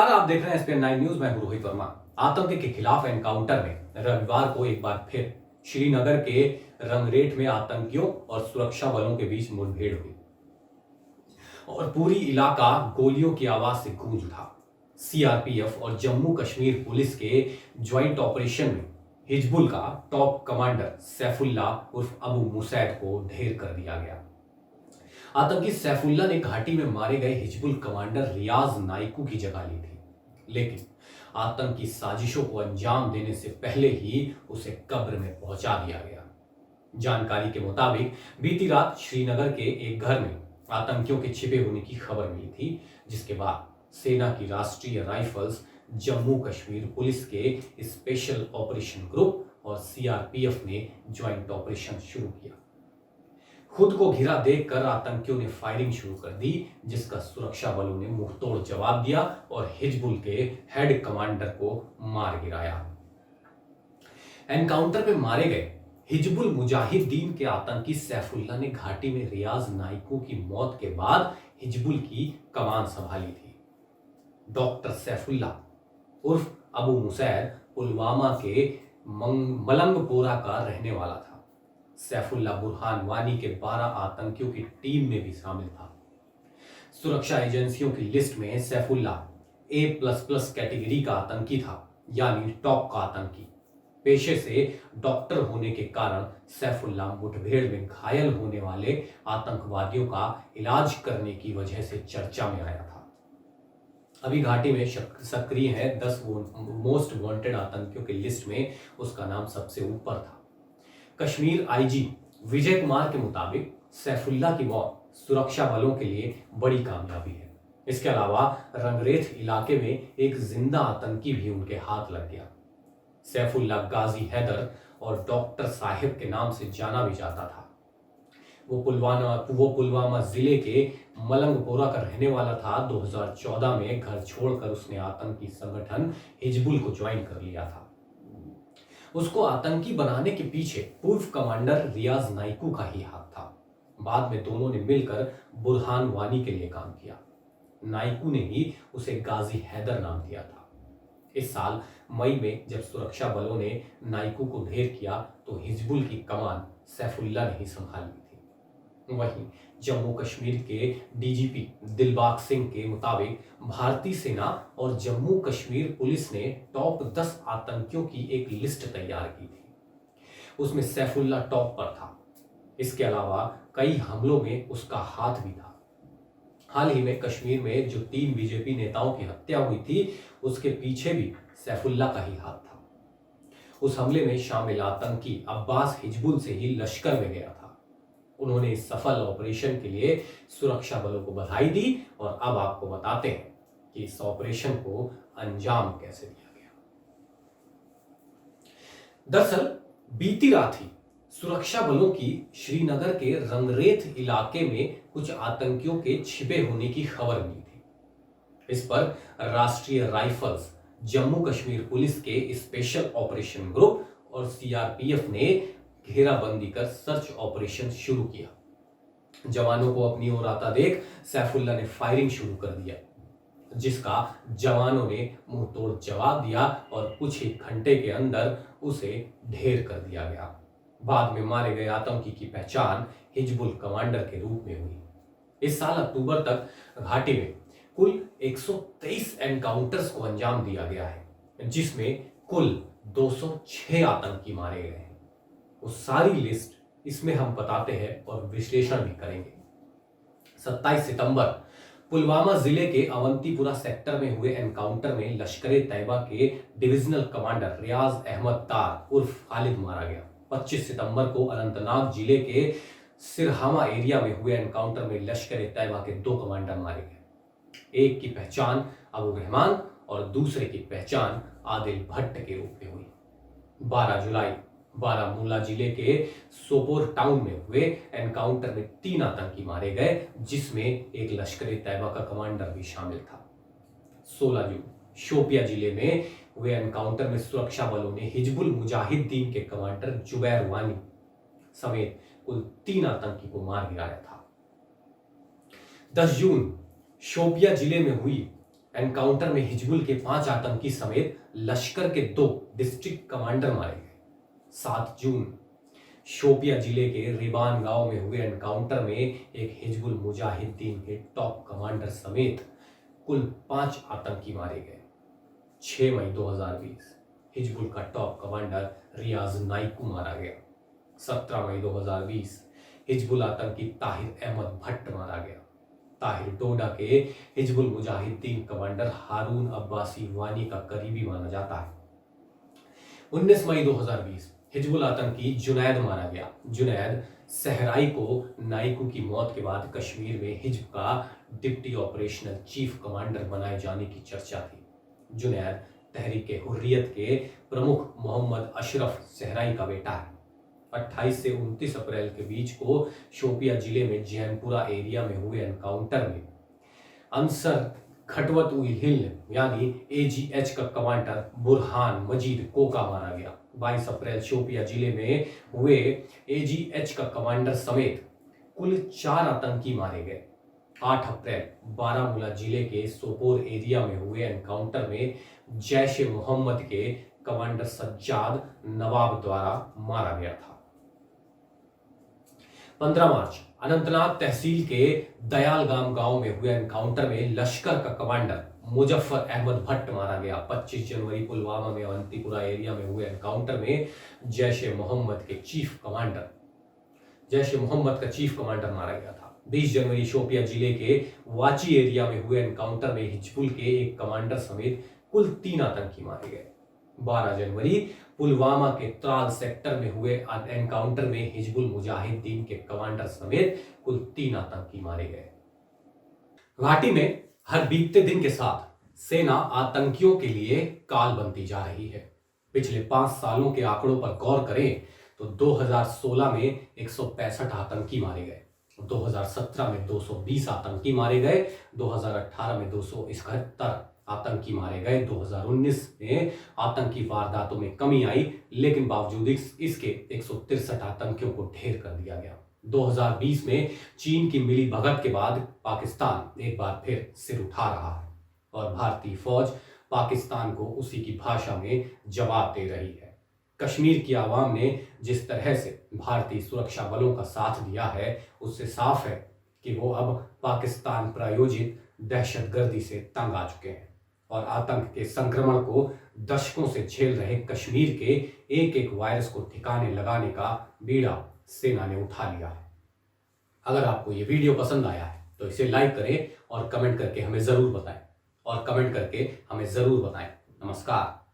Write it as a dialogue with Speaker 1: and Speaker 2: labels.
Speaker 1: नमस्कार, आप देख रहे हैं एसपीएन 9 न्यूज। मैं हूं रोहित वर्मा। आतंक के खिलाफ एनकाउंटर में रविवार को एक बार फिर श्रीनगर के रंगरेट में आतंकियों और सुरक्षा बलों के बीच मुठभेड़ हुई और पूरी इलाका गोलियों की आवाज से गूंज उठा। सीआरपीएफ और जम्मू कश्मीर पुलिस के ज्वाइंट ऑपरेशन में हिजबुल का टॉप कमांडर सैफुल्ला उर्फ अबू मुसैद को ढेर कर दिया गया। आतंकी सैफुल्ला ने घाटी में मारे गए हिजबुल कमांडर रियाज नाइकू की जगह ली थी, लेकिन आतंकी साजिशों को अंजाम देने से पहले ही उसे कब्र में पहुंचा दिया गया। जानकारी के मुताबिक बीती रात श्रीनगर के एक घर में आतंकियों के छिपे होने की खबर मिली थी, जिसके बाद सेना की राष्ट्रीय राइफल्स, जम्मू कश्मीर पुलिस के स्पेशल ऑपरेशन ग्रुप और सीआरपीएफ ने ज्वाइंट ऑपरेशन शुरू किया। खुद को घिरा देखकर आतंकियों ने फायरिंग शुरू कर दी, जिसका सुरक्षा बलों ने मुंहतोड़ जवाब दिया और हिजबुल के हेड कमांडर को मार गिराया। एनकाउंटर में मारे गए हिजबुल मुजाहिदीन के आतंकी सैफुल्ला ने घाटी में रियाज नाइकू की मौत के बाद हिजबुल की कमान संभाली थी। डॉक्टर सैफुल्ला उर्फ अबू मुसैद पुलवामा के मलंगपोरा का रहने वाला था। सैफुल्ला बुरहान वानी के 12 आतंकियों की टीम में भी शामिल था। सुरक्षा एजेंसियों की लिस्ट में सैफुल्ला A++ कैटेगरी का आतंकी था, यानी टॉप का आतंकी। पेशे से डॉक्टर होने के कारण सैफुल्ला मुठभेड़ में घायल होने वाले आतंकवादियों का इलाज करने की वजह से चर्चा में आया था। अभी घाटी में सक्रिय है 10 मोस्ट वांटेड आतंकियों की लिस्ट में उसका नाम सबसे ऊपर था। कश्मीर आईजी विजय कुमार के मुताबिक सैफुल्ला की मौत सुरक्षा बलों के लिए बड़ी कामयाबी है। इसके अलावा रंगरेथ इलाके में एक जिंदा आतंकी भी उनके हाथ लग गया। सैफुल्ला गाजी हैदर और डॉक्टर साहिब के नाम से जाना भी जाता था। वो पुलवामा जिले के मलंगपोरा का रहने वाला था। 2014 में घर छोड़कर उसने आतंकी संगठन हिजबुल को ज्वाइन कर लिया था। उसको आतंकी बनाने के पीछे पूर्व कमांडर रियाज नाइकू का ही हाथ था। बाद में दोनों ने मिलकर बुरहान वानी के लिए काम किया। नाइकू ने ही उसे गाजी हैदर नाम दिया था। इस साल मई में जब सुरक्षा बलों ने नाइकू को ढेर किया तो हिजबुल की कमान सैफुल्ला ने ही संभाली थी। वहीं जम्मू कश्मीर के डीजीपी दिलबाग सिंह के मुताबिक भारतीय सेना और जम्मू कश्मीर पुलिस ने टॉप 10 आतंकियों की एक लिस्ट तैयार की थी। उसमें सैफुल्ला टॉप पर था। इसके अलावा कई हमलों में उसका हाथ भी था। हाल ही में कश्मीर में जो 3 बीजेपी नेताओं की हत्या हुई थी, उसके पीछे भी सैफुल्ला का ही हाथ था। उस हमले में शामिल आतंकी अब्बास हिजबुल से ही लश्कर में गया था। उन्होंने इस सफल ऑपरेशन के लिए सुरक्षा बलों को बधाई दी और अब आपको बताते हैं कि इस ऑपरेशन को अंजाम कैसे दिया गया। दरअसल बीती रात ही सुरक्षा बलों की श्रीनगर के रंगरेथ इलाके में कुछ आतंकियों के छिपे होने की खबर मिली थी। इस पर राष्ट्रीय राइफल्स, जम्मू कश्मीर पुलिस के स्पेशल ऑपरेशन ग्रुप और सीआरपीएफ ने घेराबंदी कर सर्च ऑपरेशन शुरू किया। जवानों को अपनी ओर आता देख सैफुल्ला ने फायरिंग शुरू कर दिया, जिसका जवानों ने मुंहतोड़ जवाब दिया और कुछ ही घंटे के अंदर उसे ढेर कर दिया गया। बाद में मारे गए आतंकी की पहचान हिजबुल कमांडर के रूप में हुई। इस साल अक्टूबर तक घाटी में कुल 123 एनकाउंटर्स को अंजाम दिया गया है, जिसमें कुल 206 आतंकी मारे गए हैं। वो सारी लिस्ट इसमें हम बताते हैं और विश्लेषण भी करेंगे। 27 सितंबर पुलवामा जिले के अवंतीपुरा सेक्टर में हुए एनकाउंटर में लश्कर तैयबा के डिविजनल कमांडर रियाज अहमद तार उर्फ खालिद मारा गया। 25 सितंबर को अनंतनाग जिले के सिरहामा एरिया में हुए एनकाउंटर में लश्कर तैयबा के 2 कमांडर मारे गए। एक की पहचान अबू रहमान और दूसरे की पहचान आदिल भट्ट के रूप में हुई। 12 जुलाई बारामूला जिले के सोपोर टाउन में हुए एनकाउंटर में 3 आतंकी मारे गए, जिसमें एक लश्कर तैयबा का कमांडर भी शामिल था। 16 जून शोपिया जिले में हुए एनकाउंटर में सुरक्षा बलों ने हिजबुल मुजाहिदीन के कमांडर जुबैर वानी समेत कुल 3 आतंकी को मार गिराया था। 10 जून शोपिया जिले में हुई एनकाउंटर में हिजबुल के 5 आतंकी समेत लश्कर के 2 डिस्ट्रिक्ट कमांडर मारे गए। 7 जून शोपिया जिले के रिबान गांव में हुए एनकाउंटर में एक हिजबुल मुजाहिदीन के टॉप कमांडर समेत कुल 5 आतंकी मारे गए। 6 मई 2020 हिजबुल का टॉप कमांडर रियाज नाइकू मारा गया। 17 मई 2020 हिजबुल आतंकी ताहिर अहमद भट्ट मारा गया। ताहिर डोडा के हिजबुल मुजाहिदीन कमांडर हारून अब्बासी वानी का करीबी माना जाता है। 19 मई 2020 हिजबुल आतंकी जुनैद मारा गया। जुनैद सहराई को नाइकू की मौत के बाद कश्मीर में हिजब का डिप्टी ऑपरेशनल चीफ कमांडर बनाए जाने की चर्चा थी। जुनैद तहरीक हुर्रियत के प्रमुख मोहम्मद अशरफ सहराई का बेटा है। 28 से 29 अप्रैल के बीच को शोपिया जिले में जैनपुरा एरिया में हुए एनकाउंटर में अंसर खटवत उल हिल यानी AGH का कमांडर बुरहान मजीद कोका मारा गया। 22 अप्रैल शोपिया जिले में हुए AGH का कमांडर समेत कुल 4 आतंकी मारे गए। 8 अप्रैल बारामूला जिले के सोपोर एरिया में हुए एनकाउंटर में जैश ए मोहम्मद के कमांडर सज्जाद नवाब द्वारा मारा गया था। 15 मार्च अनंतनाग तहसील के दयालगाम गांव में हुए एनकाउंटर में लश्कर का कमांडर मुजफ्फर अहमद भट्ट मारा गया। 25 जनवरी पुलवामा में अवंतीपुरा एरिया में हुए एनकाउंटर में जैश ए मोहम्मद का चीफ कमांडर मारा गया था। 20 जनवरी शोपिया जिले के वाची एरिया में हुए एनकाउंटर में हिजबुल के एक कमांडर समेत कुल 3 आतंकी मारे गए। 12 जनवरी पुलवामा के त्राल सेक्टर में हुए एनकाउंटर में हिजबुल मुजाहिदीन के कमांडर समेत कुल 3 आतंकी मारे गए। घाटी में हर बीतते दिन के साथ सेना आतंकियों के लिए काल बनती जा रही है। पिछले 5 सालों के आंकड़ों पर गौर करें तो 2016 में 165 आतंकी मारे गए, 2017 में 220 आतंकी मारे गए, 2018 में 271 आतंकी मारे गए। 2019 में आतंकी वारदातों में कमी आई, लेकिन बावजूद इसके 163 आतंकियों को ढेर कर दिया गया। 2020 में चीन की मिली भगत के बाद पाकिस्तान एक बार फिर सिर उठा रहा है और भारतीय फौज पाकिस्तान को उसी की भाषा में जवाब दे रही है। कश्मीर की आवाम ने जिस तरह से भारतीय सुरक्षा बलों का साथ दिया है, उससे साफ है कि वो अब पाकिस्तान प्रायोजित दहशतगर्दी से तंग आ चुके हैं और आतंक के संक्रमण को दशकों से झेल रहे कश्मीर के एक एक वायरस को ठिकाने लगाने का बीड़ा सेना ने उठा लिया है। अगर आपको ये वीडियो पसंद आया है तो इसे लाइक करें और कमेंट करके हमें जरूर बताएं। नमस्कार।